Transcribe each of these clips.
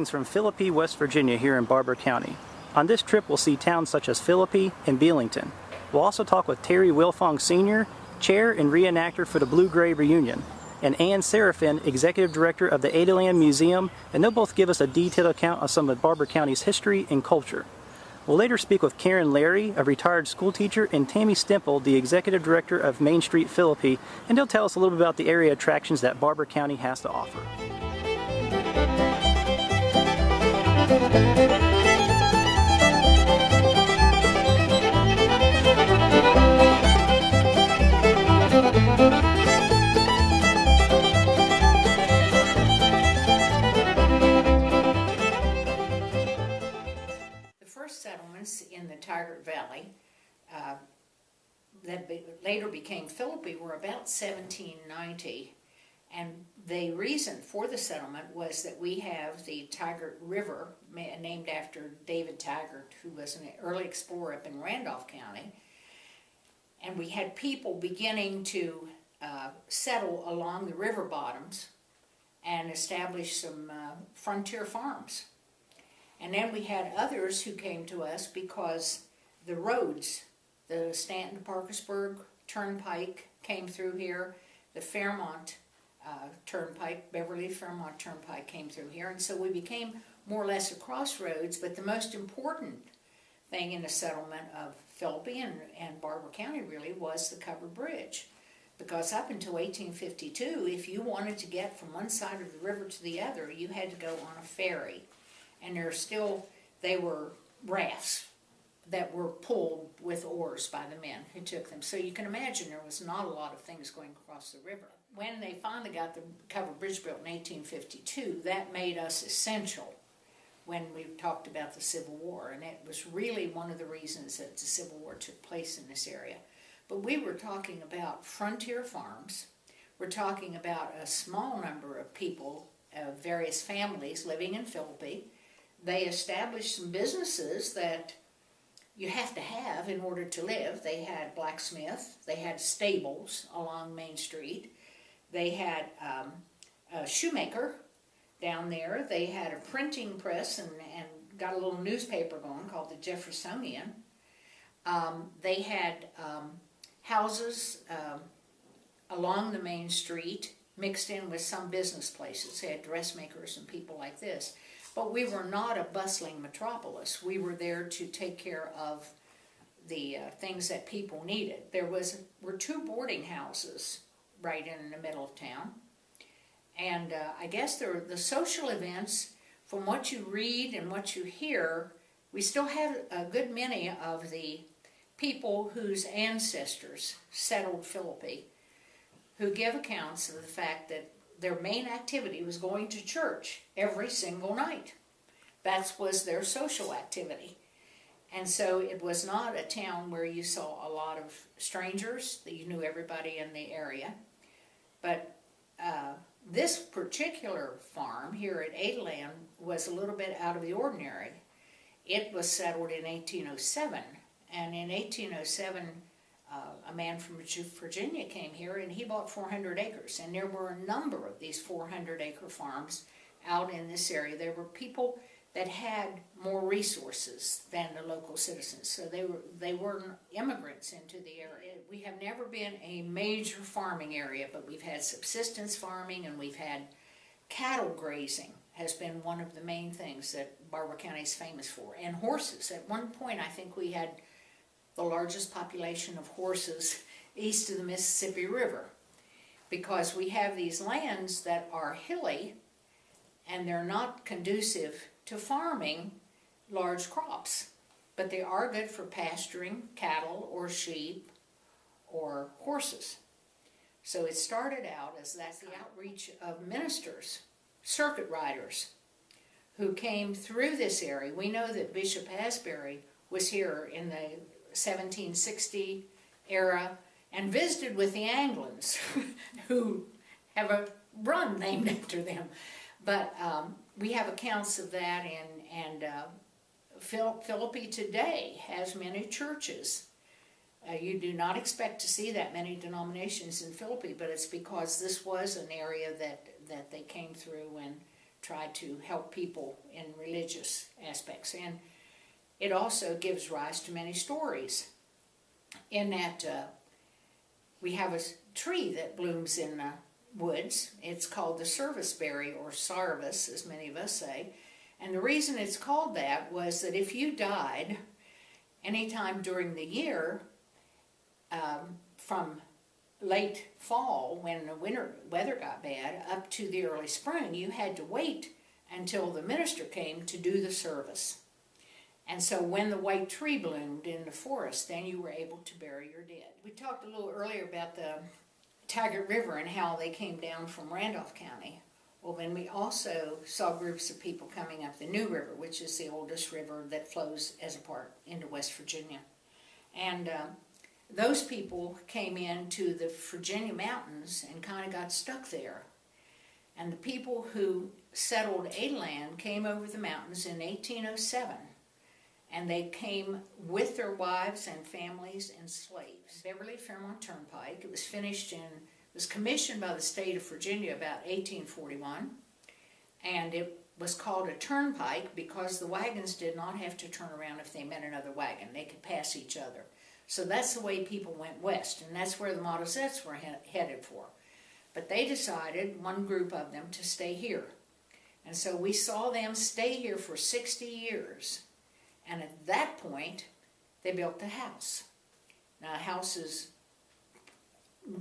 begins from Philippi, West Virginia here in Barbour County. On this trip we'll see towns such as Philippi and Belington. We'll also talk with Terry Wilfong Sr., Chair and Reenactor for the Blue-Gray Reunion, and Ann Seraphin, Executive Director of the Adaland Museum, and they'll both give us a detailed account of some of Barbour County's history and culture. We'll later speak with Karen Larry, a retired school teacher, and Tammy Stemple, the Executive Director of Main Street Philippi, and they'll tell us a little bit about the area attractions that Barbour County has to offer. Settlements in the Tigard Valley that later became Philippi were about 1790, and the reason for the settlement was that we have the Tigard River, named after David Tigard, who was an early explorer up in Randolph County, and we had people beginning to settle along the river bottoms and establish some frontier farms. And then we had others who came to us because the roads, the Stanton to Parkersburg Turnpike came through here, the Fairmont Turnpike, Beverly Fairmont Turnpike came through here, and so we became more or less a crossroads. But the most important thing in the settlement of Philippi and Barbour County really was the covered bridge. Because up until 1852, if you wanted to get from one side of the river to the other, you had to go on a ferry. And they were rafts that were pulled with oars by the men who took them. So you can imagine there was not a lot of things going across the river. When they finally got the covered bridge built in 1852, that made us essential when we talked about the Civil War. And it was really one of the reasons that the Civil War took place in this area. But we were talking about frontier farms. We're talking about a small number of people, various families living in Philippi. They established some businesses that you have to have in order to live. They had blacksmith, they had stables along Main Street, they had a shoemaker down there, they had a printing press and got a little newspaper going called the Jeffersonian. They had houses along the Main Street mixed in with some business places. They had dressmakers and people like this. But we were not a bustling metropolis. We were there to take care of the things that people needed. There were two boarding houses right in the middle of town. And I guess the social events, from what you read and what you hear, we still have a good many of the people whose ancestors settled Philippi, who give accounts of the fact that their main activity was going to church every single night. That was their social activity. And so it was not a town where you saw a lot of strangers, that you knew everybody in the area. But this particular farm here at Adaland was a little bit out of the ordinary. It was settled in 1807, and in 1807 a man from Virginia came here and he bought 400 acres. And there were a number of these 400-acre farms out in this area. There were people that had more resources than the local citizens. So they were immigrants into the area. We have never been a major farming area, but we've had subsistence farming and we've had cattle grazing has been one of the main things that Barbour County is famous for. And horses. At one point, I think we had the largest population of horses east of the Mississippi River, because we have these lands that are hilly and they're not conducive to farming large crops, but they are good for pasturing cattle or sheep or horses. So it started out as that's the outreach of ministers, circuit riders, who came through this area. We know that Bishop Asbury was here in the 1760 era and visited with the Anglins, who have a run named after them. But we have accounts of that, and Philippi today has many churches. You do not expect to see that many denominations in Philippi, but it's because this was an area that they came through and try to help people in religious aspects. And it also gives rise to many stories in that we have a tree that blooms in the woods. It's called the serviceberry, or sarvis, as many of us say. And the reason it's called that was that if you died anytime during the year, from late fall, when the winter weather got bad, up to the early spring, you had to wait until the minister came to do the service. And so when the white tree bloomed in the forest, then you were able to bury your dead. We talked a little earlier about the Taggart River and how they came down from Randolph County. Well, then we also saw groups of people coming up the New River, which is the oldest river that flows as a part into West Virginia. And those people came into the Virginia mountains and kind of got stuck there. And the people who settled Adaland came over the mountains in 1807. And they came with their wives and families and slaves. Beverly Fairmont Turnpike. It was commissioned by the state of Virginia about 1841, and it was called a turnpike because the wagons did not have to turn around if they met another wagon. They could pass each other. So that's the way people went west, and that's where the Mottazettes were headed for. But they decided, one group of them, to stay here. And so we saw them stay here for 60 years. And at that point, they built the house. Now, the house is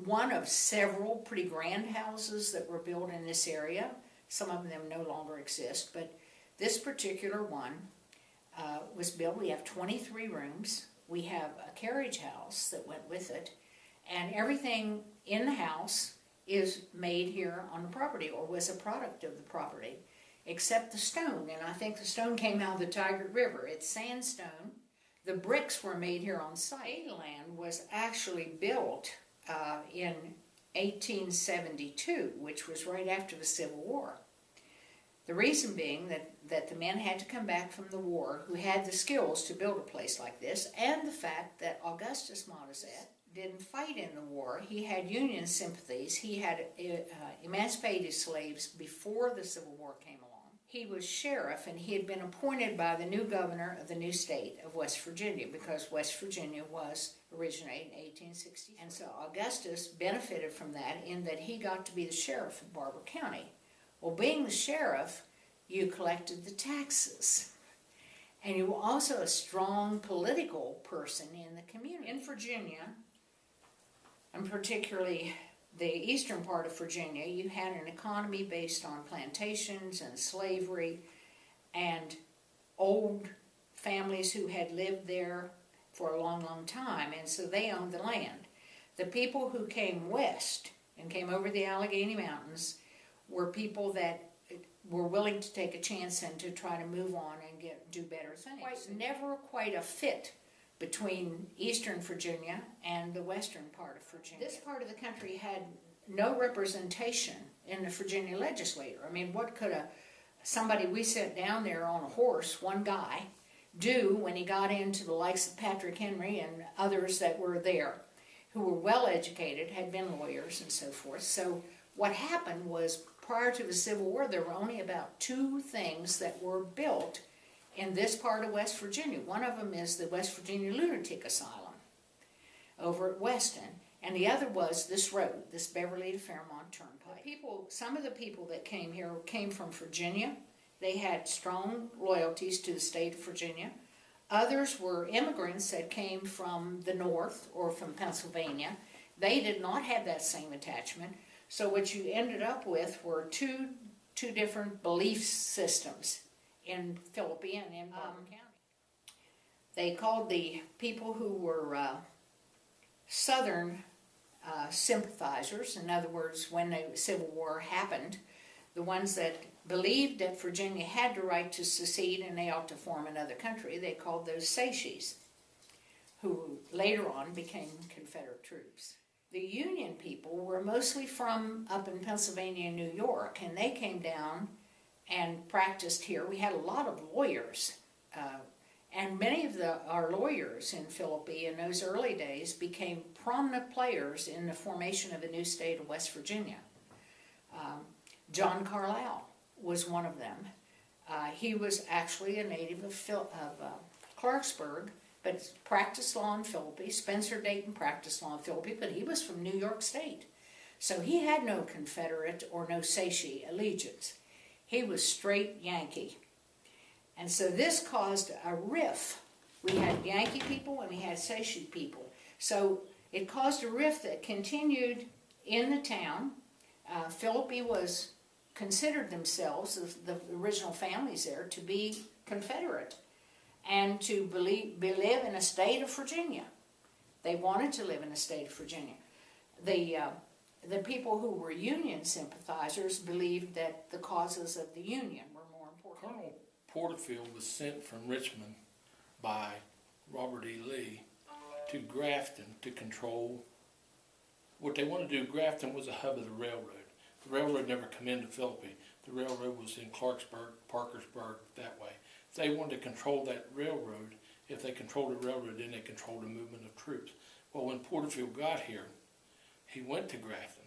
one of several pretty grand houses that were built in this area. Some of them no longer exist, but this particular one was built. We have 23 rooms. We have a carriage house that went with it, and everything in the house is made here on the property, or was a product of the property, except the stone. And I think the stone came out of the Taggart River. It's sandstone. The bricks were made here on site. Adaland was actually built in 1872, which was right after the Civil War. The reason being that the men had to come back from the war who had the skills to build a place like this, and the fact that Augustus Mottazett didn't fight in the war. He had Union sympathies. He had emancipated slaves before the Civil War came along. He was sheriff, and he had been appointed by the new governor of the new state of West Virginia, because West Virginia was originated in 1860. And so Augustus benefited from that in that he got to be the sheriff of Barbour County. Well, being the sheriff, you collected the taxes. And you were also a strong political person in the community. In Virginia, and particularly the eastern part of Virginia, you had an economy based on plantations and slavery and old families who had lived there for a long, long time, and so they owned the land. The people who came west and came over the Allegheny Mountains were people that were willing to take a chance and to try to move on and do better things. Never quite a fit between eastern Virginia and the western part of Virginia. This part of the country had no representation in the Virginia legislature. I mean, what could somebody we sent down there on a horse, one guy, do when he got into the likes of Patrick Henry and others that were there, who were well educated, had been lawyers and so forth? So what happened was, prior to the Civil War, there were only about 2 things that were built in this part of West Virginia. One of them is the West Virginia Lunatic Asylum over at Weston, and the other was this road, this Beverly to Fairmont Turnpike. Some of the people that came here came from Virginia. They had strong loyalties to the state of Virginia. Others were immigrants that came from the north or from Pennsylvania. They did not have that same attachment. So what you ended up with were two different belief systems in Philippi and in Barbour County. They called the people who were Southern sympathizers, in other words, when the Civil War happened, the ones that believed that Virginia had the right to secede and they ought to form another country, they called those Sachs, who later on became Confederate troops. The Union people were mostly from up in Pennsylvania and New York, and they came down and practiced here. We had a lot of lawyers, and many of our lawyers in Philippi in those early days became prominent players in the formation of the new state of West Virginia. John Carlisle was one of them. He was actually a native of Clarksburg, but practiced law in Philippi. Spencer Dayton practiced law in Philippi, but he was from New York State. So he had no Confederate or no Sache allegiance. He was straight Yankee. And so this caused a rift. We had Yankee people and we had Sache people. So it caused a rift that continued in the town. Philippi was considered themselves, the original families there, to be Confederate and to live in a state of Virginia. They wanted to live in a state of Virginia. The people who were Union sympathizers believed that the causes of the Union were more important. Colonel Porterfield was sent from Richmond by Robert E. Lee to Grafton to control what they wanted to do. Grafton was a hub of the railroad. The railroad never come into Philippi. The railroad was in Clarksburg, Parkersburg, that way. If they wanted to control that railroad, if they controlled the railroad, then they controlled the movement of troops. Well, when Porterfield got here, he went to Grafton.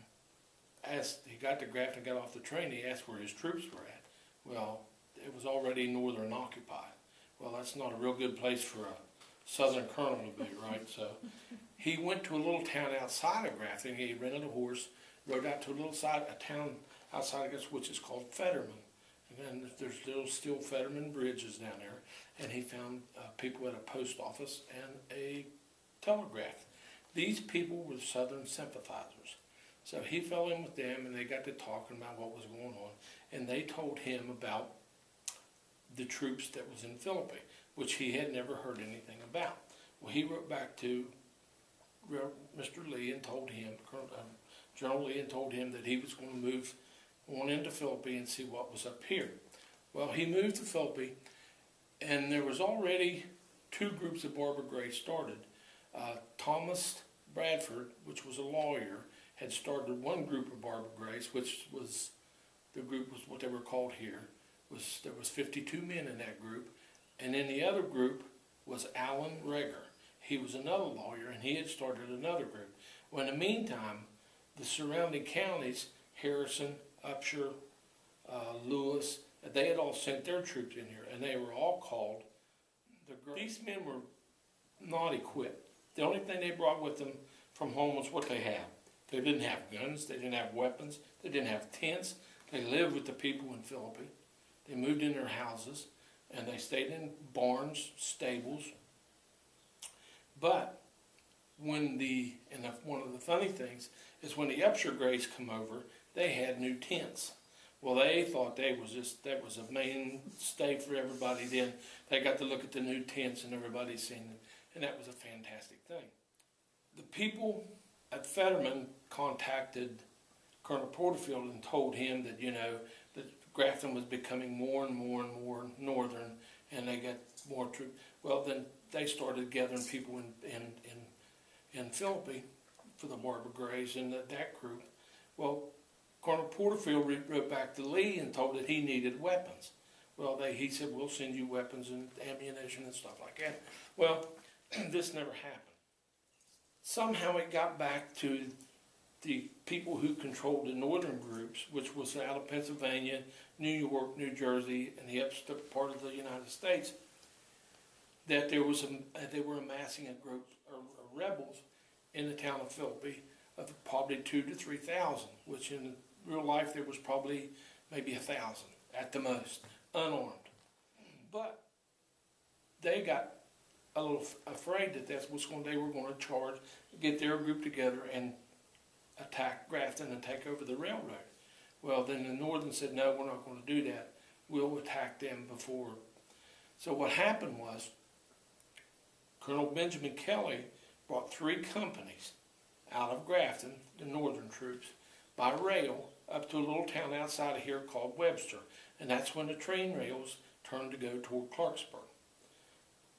He got to Grafton, got off the train, he asked where his troops were at. Well, it was already northern occupied. Well, that's not a real good place for a southern colonel to be, right? So he went to a little town outside of Grafton. He rented a horse, rode out to a town outside of Grafton, which is called Fetterman. And there's still Fetterman bridges down there. And he found people at a post office and a telegraph. These people were Southern sympathizers. So he fell in with them, and they got to talking about what was going on. And they told him about the troops that was in Philippi, which he had never heard anything about. Well, he wrote back to Mr. Lee and told him, General Lee, and told him that he was going to move on into Philippi and see what was up here. Well, he moved to Philippi, and there was already two groups of Barbour Gray started. Thomas Bradford, which was a lawyer, had started one group of Barbour Grays, which was, the group was what they were called here. There was 52 men in that group, and in the other group was Allen Reger. He was another lawyer, and he had started another group. Well, in the meantime, the surrounding counties, Harrison, Upshur, Lewis, they had all sent their troops in here, and they were all called the Grays. These men were not equipped. The only thing they brought with them from home was what they had. They didn't have guns, they didn't have weapons, they didn't have tents. They lived with the people in Philippi. They moved in their houses, and they stayed in barns, stables. But one of the funny things is when the Upshur Grays come over, they had new tents. Well, they thought that was a mainstay for everybody. Then they got to look at the new tents, and everybody seen them, and that was a fantastic thing. The people at Fetterman contacted Colonel Porterfield and told him that, that Grafton was becoming more and more and more northern, and they got more troops. Well, then they started gathering people in Philippi for the Barbour Grays and that group. Well, Colonel Porterfield wrote back to Lee and told that he needed weapons. Well, he said, we'll send you weapons and ammunition and stuff like that. Well, this never happened. Somehow it got back to the people who controlled the northern groups, which was out of Pennsylvania, New York, New Jersey, and the upstate part of the United States, that they were amassing a group of rebels in the town of Philippi of probably 2,000 to 3,000, which in real life there was probably maybe 1,000 at the most, unarmed. But they got a little afraid that they were going to charge, get their group together and attack Grafton and take over the railroad. Well, then the Northern said, no, we're not going to do that. We'll attack them before. So what happened was Colonel Benjamin Kelly brought 3 companies out of Grafton, the Northern troops, by rail up to a little town outside of here called Webster. And that's when the train rails turned to go toward Clarksburg.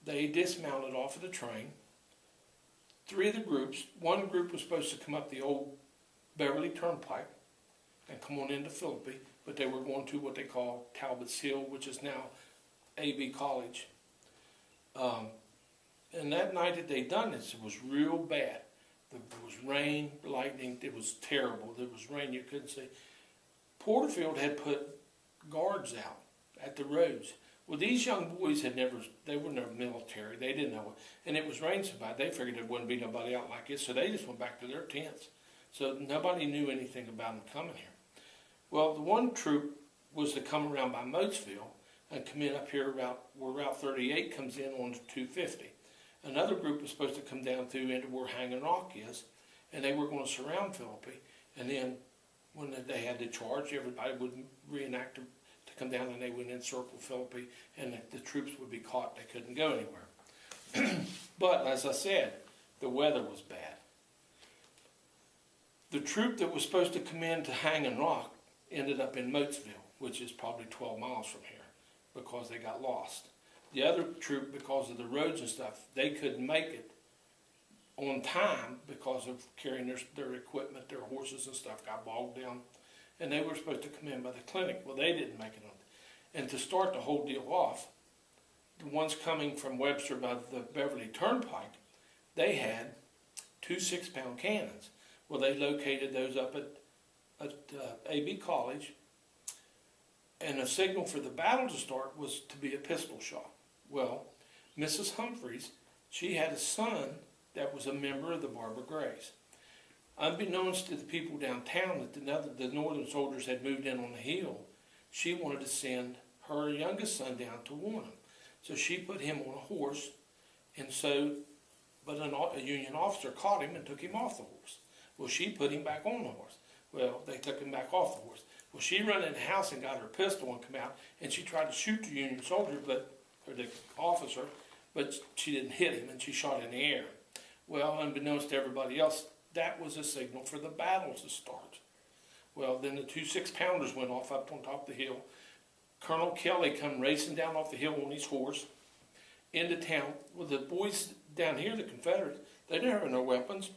They dismounted off of the train. 3 of the groups, one group was supposed to come up the old Beverly Turnpike and come on into Philippi, but they were going to what they call Talbot's Hill, which is now A.B. College. And that night that they done this, it was real bad. There was rain, lightning, it was terrible. There was rain you couldn't see. Porterfield had put guards out at the roads. Well, these young boys they were never military, they didn't know it. And it was raining so bad, they figured there wouldn't be nobody out like this, so they just went back to their tents. So nobody knew anything about them coming here. Well, the one troop was to come around by Motesville and come in up here where Route 38 comes in on 250. Another group was supposed to come down through into where Hanging Rock is, and they were going to surround Philippi. And then when they had to charge, everybody would reenact to come down, and they would encircle Philippi, and the troops would be caught. They couldn't go anywhere. But as I said, the weather was bad. The troop that was supposed to come in to Hanging Rock ended up in Motesville, which is probably 12 miles from here, because they got lost. The other troop, because of the roads and stuff, they couldn't make it on time because of carrying their equipment, their horses and stuff got bogged down. And they were supposed to come in by the clinic. Well, they didn't make it on. And to start the whole deal off, the ones coming from Webster by the Beverly Turnpike, they had 2 6-pound cannons. Well, they located those up at A.B. College, and a signal for the battle to start was to be a pistol shot. Well, Mrs. Humphreys, she had a son that was a member of the Barbour Grays. Unbeknownst to the people downtown that the northern soldiers had moved in on the hill, she wanted to send her youngest son down to warn him. So she put him on a horse, but a Union officer caught him and took him off the horse. Well, she put him back on the horse. Well, they took him back off the horse. Well, she ran in the house and got her pistol and come out, and she tried to shoot the Union soldier, or the officer, but she didn't hit him, and she shot in the air. Well, unbeknownst to everybody else, that was a signal for the battle to start. Well, then the 2 6-pounders went off up on top of the hill. Colonel Kelly come racing down off the hill on his horse into town. Well, the boys down here, the Confederates, they didn't have no weapons.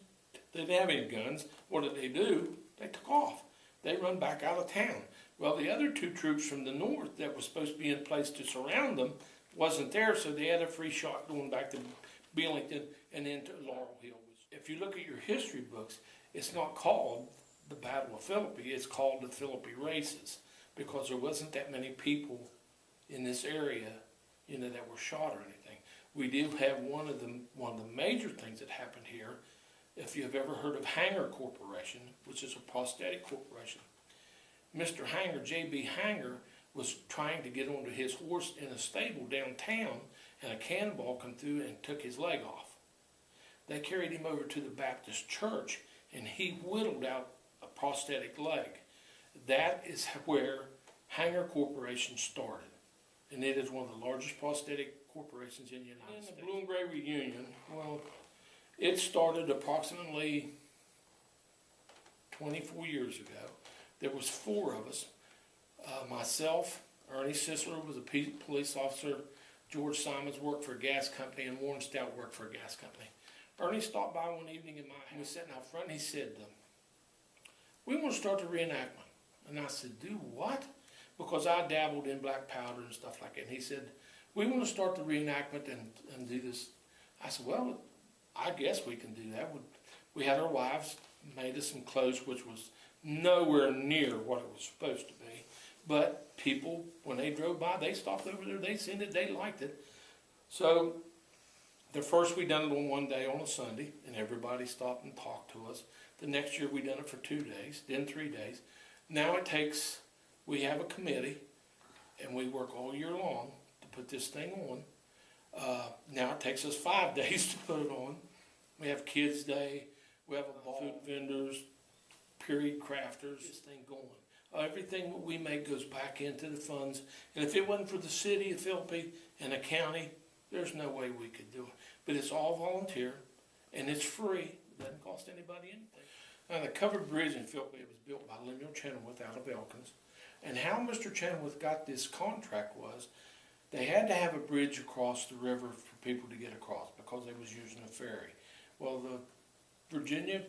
They didn't have any guns. What did they do? They took off. They run back out of town. Well, the other 2 troops from the north that was supposed to be in place to surround them wasn't there, so they had a free shot going back to Belington and into Laurel Hill. If you look at your history books, it's not called the Battle of Philippi, it's called the Philippi Races, because there wasn't that many people in this area, that were shot or anything. We do have one of the major things that happened here. If you've ever heard of Hanger Corporation, which is a prosthetic corporation, Mr. Hanger, J.B. Hanger, was trying to get onto his horse in a stable downtown, and a cannonball come through and took his leg off. They carried him over to the Baptist church, and he whittled out a prosthetic leg. That is where Hanger Corporation started, and it is one of the largest prosthetic corporations in the United States. The Blue and Gray Reunion, well, it started approximately 24 years ago. There was 4 of us. Myself, Ernie Sisler was a police officer, George Simons worked for a gas company, and Warren Stout worked for a gas company. Ernie stopped by one evening in my house. We were sitting out front, and he said, "We want to start the reenactment." And I said, "Do what?" Because I dabbled in black powder and stuff like that. And he said, "We want to start the reenactment and do this." I said, "Well, I guess we can do that." We had our wives made us some clothes, which was nowhere near what it was supposed to be. But people, when they drove by, they stopped over there, they seen it, they liked it. So the first we done it on one day on a Sunday, and everybody stopped and talked to us. The next year we done it for 2 days, then 3 days. Now we have a committee, and we work all year long to put this thing on. Now it takes us 5 days to put it on. We have Kids Day, we have a ball, food vendors, period crafters, this thing going. Everything that we make goes back into the funds, and if it wasn't for the city of Philippi and the county, there's no way we could do it. But it's all volunteer, and it's free. It doesn't cost anybody anything. Now, the covered bridge in Philippi was built by Lemuel Chenoweth out of Elkins, and how Mr. Chenoweth got this contract was they had to have a bridge across the river for people to get across because they was using a ferry. Well, the Virginia,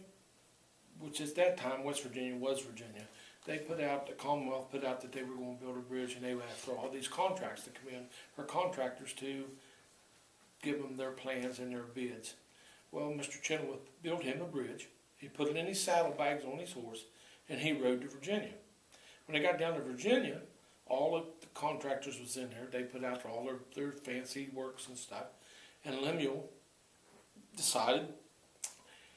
which at that time West Virginia was Virginia, the Commonwealth put out that they were going to build a bridge, and they would have for all these contracts to come in, for contractors to give them their plans and their bids. Well, Mr. Chenoweth built him a bridge. He put it in his saddlebags on his horse, and he rode to Virginia. When they got down to Virginia, All of the contractors was in there. They put out all their fancy works and stuff. And Lemuel decided,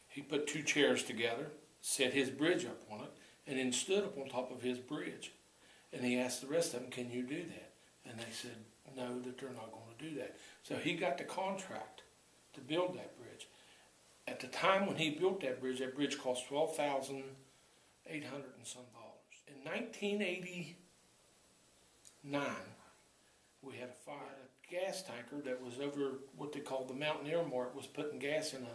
he put 2 chairs together, set his bridge up on it, and then stood up on top of his bridge. And he asked the rest of them, can you do that? And they said, no, that they're not going to do that. So he got the contract to build that bridge. At the time when he built that bridge cost $12,800 and some dollars. In 1989, we had a fire. A gas tanker that was over what they called the Mountain Air Mart was putting gas in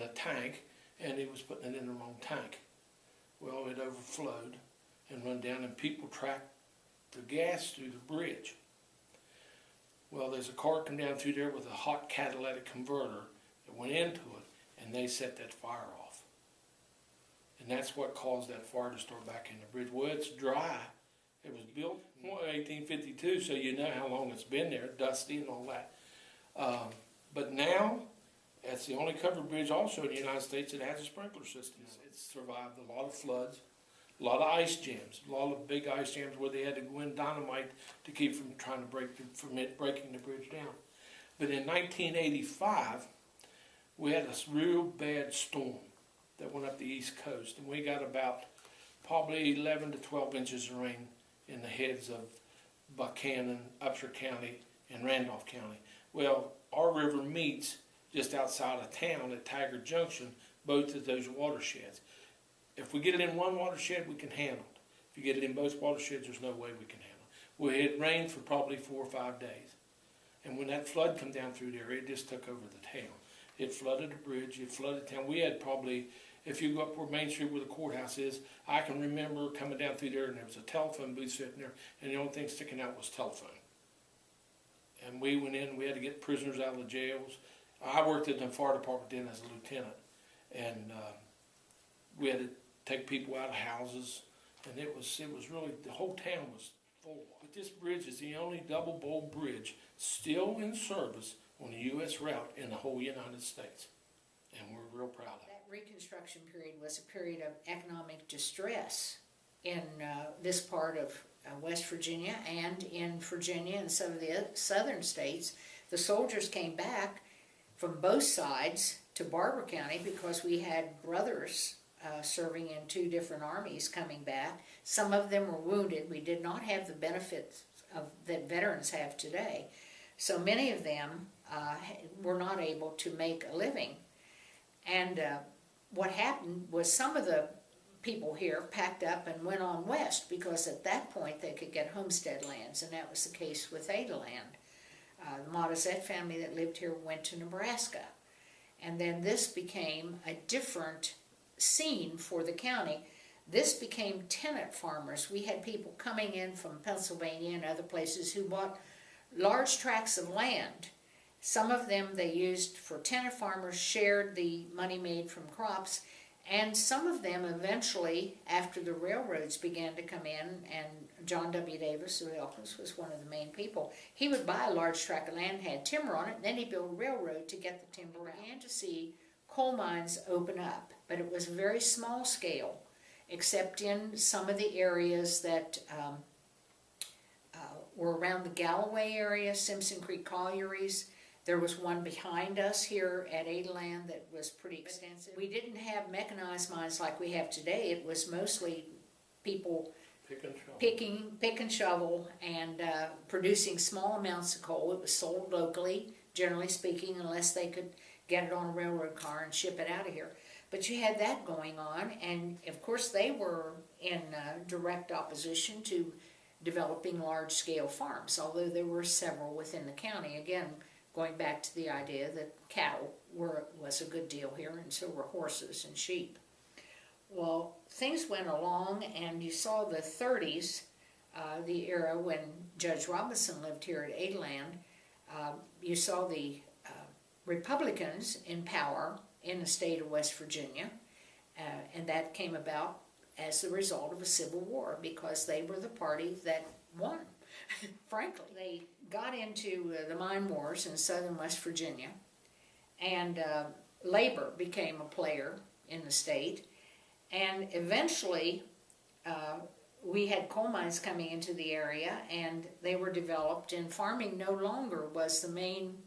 a tank, and he was putting it in the wrong tank. Well, it overflowed and run down, and people tracked the gas through the bridge. Well, there's a car come down through there with a hot catalytic converter that went into it, and they set that fire off. And that's what caused that fire to start back in the bridge. Well, it's dry. It was built in 1852, so you know how long it's been there, dusty and all that. But now, that's the only covered bridge also in the United States that has a sprinkler system. It's survived a lot of floods, a lot of ice jams, a lot of big ice jams where they had to go in dynamite to keep from trying to from it breaking the bridge down. But in 1985, we had a real bad storm that went up the East Coast, and we got about probably 11 to 12 inches of rain in the heads of Buchanan, Upshur County, and Randolph County. Well, our river meets just outside of town at Taggart Junction, both of those watersheds. If we get it in one watershed, we can handle it. If you get it in both watersheds, there's no way we can handle it. Well, it rained for probably 4 or 5 days. And when that flood come down through there, it just took over the town. It flooded the bridge, it flooded town. We had probably, if you go up where Main Street where the courthouse is, I can remember coming down through there and there was a telephone booth sitting there, and the only thing sticking out was telephone. And we went in, we had to get prisoners out of the jails. I worked at the fire department then as a lieutenant, and we had to take people out of houses, and it was really, the whole town was full. But this bridge is the only double-bowl bridge still in service on the U.S. route in the whole United States, and we're real proud of it. That Reconstruction period was a period of economic distress in this part of West Virginia and in Virginia and some of the southern states. The soldiers came back from both sides to Barbour County because we had brothers serving in 2 different armies coming back. Some of them were wounded. We did not have the benefits that veterans have today. So many of them were not able to make a living. And what happened was some of the people here packed up and went on west because at that point they could get homestead lands, and that was the case with Adaland. The Mottazet family that lived here went to Nebraska. And then this became a different scene for the county. This became tenant farmers. We had people coming in from Pennsylvania and other places who bought large tracts of land. Some of them they used for tenant farmers, shared the money made from crops, and some of them eventually, after the railroads began to come in, and John W. Davis of Elkins was one of the main people, he would buy a large tract of land, had timber on it, and then he'd build a railroad to get the timber out. We began to see coal mines open up, but it was very small scale, except in some of the areas that were around the Galloway area, Simpson Creek Collieries. There was one behind us here at Adaland that was pretty extensive. We didn't have mechanized mines like we have today. It was mostly people pick and shovel and producing small amounts of coal. It was sold locally, generally speaking, unless they could get it on a railroad car and ship it out of here. But you had that going on, and of course they were in direct opposition to developing large-scale farms, although there were several within the county. Again, going back to the idea that cattle was a good deal here, and so were horses and sheep. Well, things went along, and you saw the 30s, the era when Judge Robinson lived here at Adaland. You saw the Republicans in power in the state of West Virginia, and that came about as the result of a civil war because they were the party that won. Frankly, they got into the mine wars in southern West Virginia, and labor became a player in the state, and eventually we had coal mines coming into the area, and they were developed, and farming no longer was the main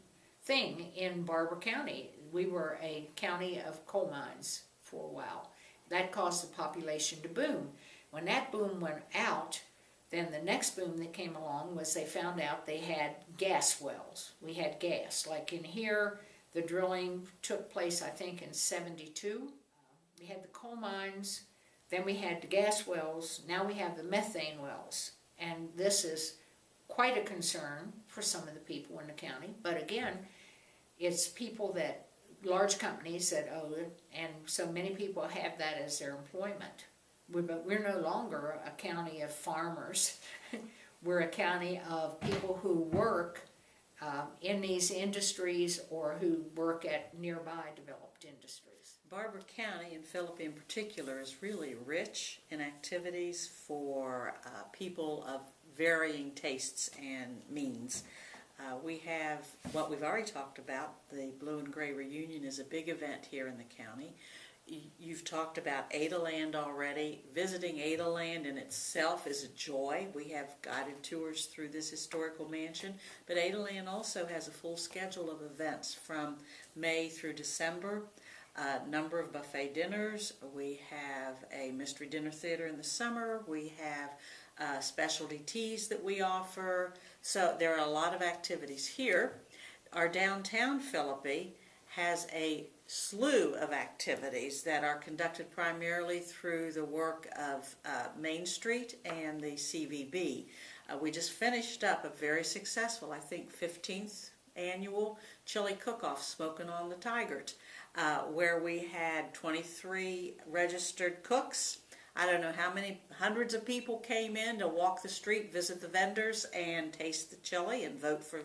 thing in Barbour County. We were a county of coal mines for a while. That caused the population to boom. When that boom went out, then the next boom that came along was they found out they had gas wells. We had gas. Like in here, the drilling took place, I think, in '72. We had the coal mines, then we had the gas wells, now we have the methane wells. And this is quite a concern for some of the people in the county. But again, it's people that, large companies that own it, and so many people have that as their employment. But we're no longer a county of farmers. We're a county of people who work in these industries or who work at nearby developed industries. Barbour County, and Philippi in particular, is really rich in activities for people of varying tastes and means. We have what we've already talked about. The Blue and Gray Reunion is a big event here in the county. You've talked about Adaland already. Visiting Adaland in itself is a joy. We have guided tours through this historical mansion, but Adaland also has a full schedule of events from May through December. A number of buffet dinners. We have a mystery dinner theater in the summer. We have specialty teas that we offer. So there are a lot of activities here. Our downtown Philippi has a slew of activities that are conducted primarily through the work of Main Street and the CVB. We just finished up a very successful, I think, 15th annual chili cook-off, Smoking on the Tigert, where we had 23 registered cooks. I don't know how many hundreds of people came in to walk the street, visit the vendors, and taste the chili and vote for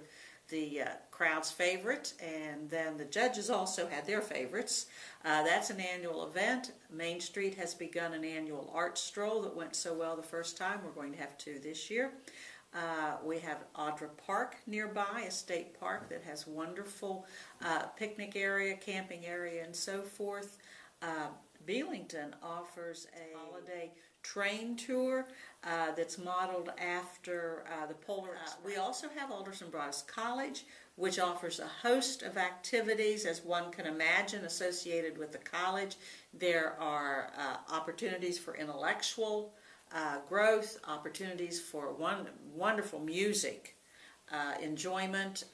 the crowd's favorite. And then the judges also had their favorites. That's an annual event. Main Street has begun an annual art stroll that went so well the first time. We're going to have two this year. We have Audra Park nearby, a state park that has wonderful picnic area, camping area, and so forth. Belington offers a holiday train tour that's modeled after the Polar Express. We also have Alderson Broaddus College, which offers a host of activities, as one can imagine, associated with the college. There are opportunities for intellectual growth, opportunities for wonderful music, enjoyment.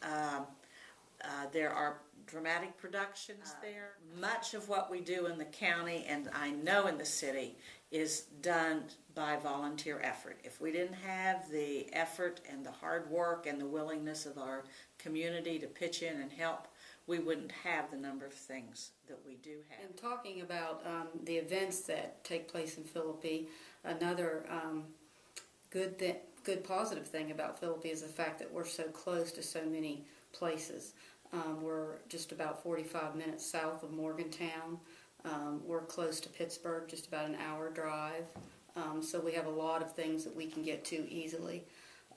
There are dramatic productions there. Much of what we do in the county, and I know in the city, is done by volunteer effort. If we didn't have the effort and the hard work and the willingness of our community to pitch in and help, we wouldn't have the number of things that we do have. And talking about the events that take place in Philippi, another good positive thing about Philippi is the fact that we're so close to so many places. We're just about 45 minutes south of Morgantown. We're close to Pittsburgh, just about an hour drive. So we have a lot of things that we can get to easily.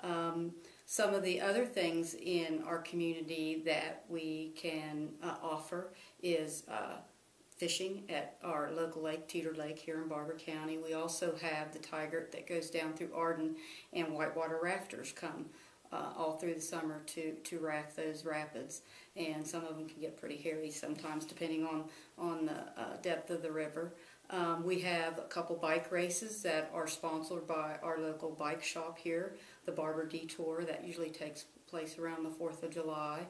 Some of the other things in our community that we can offer is fishing at our local lake, Teeter Lake, here in Barbour County. We also have the Tigert that goes down through Arden, and whitewater rafters come all through the summer to raft those rapids, and some of them can get pretty hairy sometimes depending on the depth of the river. We have a couple bike races that are sponsored by our local bike shop here, the Barbour Detour, that usually takes place around the 4th of July.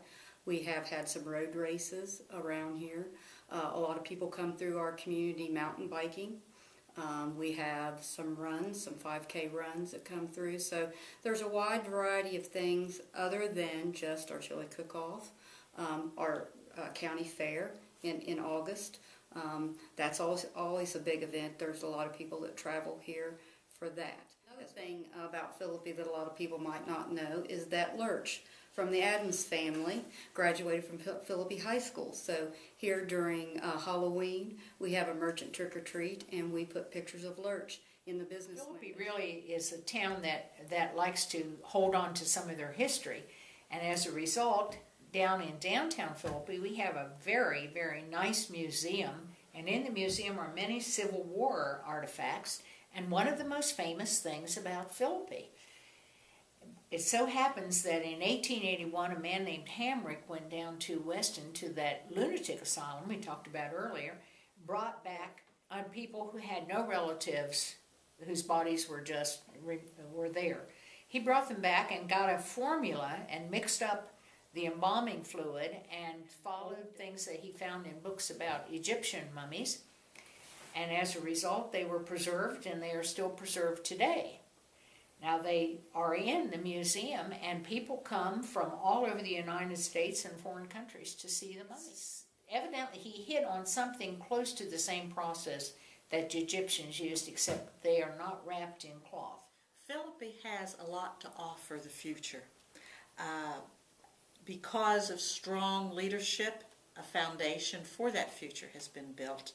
We have had some road races around here. A lot of people come through our community mountain biking. We have some runs, some 5K runs that come through. So there's a wide variety of things other than just our chili cook-off, our county fair in August. That's always a big event. There's a lot of people that travel here for that. Another thing about Philippi that a lot of people might not know is that Lurch from the Adams family graduated from Philippi High School. So here during Halloween, we have a merchant trick-or-treat, and we put pictures of Lurch in the business Philippi windows. really is a town that likes to hold on to some of their history, and as a result, down in downtown Philippi, we have a very, very nice museum, and in the museum are many Civil War artifacts, and one of the most famous things about Philippi. It so happens that in 1881, a man named Hamrick went down to Weston to that lunatic asylum we talked about earlier, brought back people who had no relatives whose bodies were there. He brought them back and got a formula and mixed up the embalming fluid and followed things that he found in books about Egyptian mummies. And as a result, they were preserved, and they are still preserved today. Now, they are in the museum, and people come from all over the United States and foreign countries to see the mummies. Evidently, he hit on something close to the same process that the Egyptians used, except they are not wrapped in cloth. Philippi has a lot to offer the future. Because of strong leadership, a foundation for that future has been built.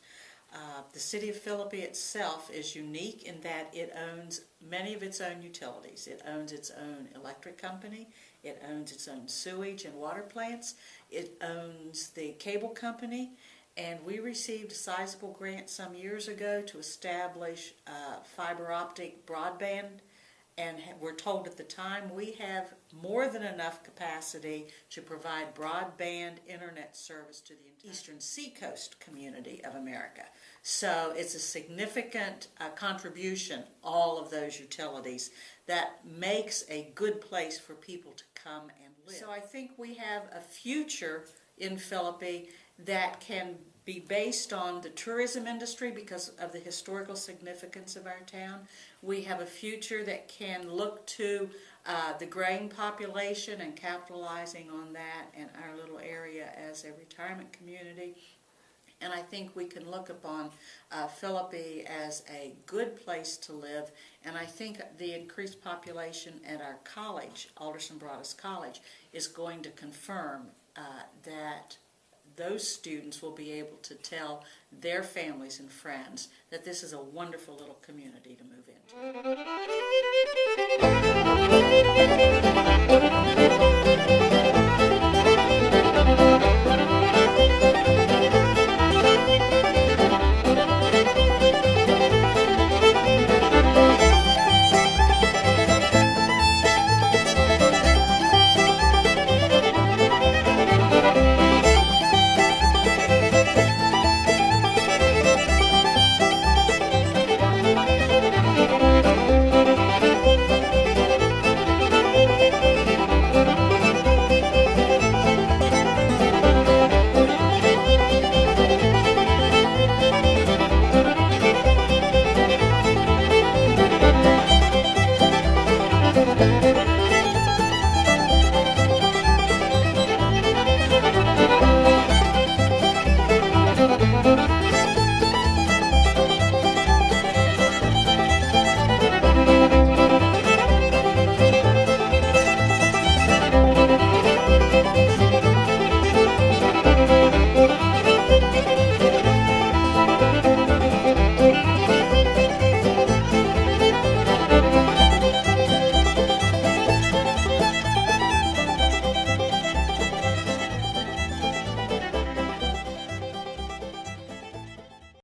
The city of Philippi itself is unique in that it owns many of its own utilities. It owns its own electric company. It owns its own sewage and water plants. It owns the cable company. And we received a sizable grant some years ago to establish fiber optic broadband. And we're told at the time we have more than enough capacity to provide broadband internet service to the eastern seacoast community of America. So it's a significant contribution, all of those utilities, that makes a good place for people to come and live. So I think we have a future in Philippi that can be based on the tourism industry because of the historical significance of our town. We have a future that can look to the graying population and capitalizing on that in our little area as a retirement community. And I think we can look upon Philippi as a good place to live. And I think the increased population at our college, Alderson Broaddus College, is going to confirm that those students will be able to tell their families and friends that this is a wonderful little community to move into.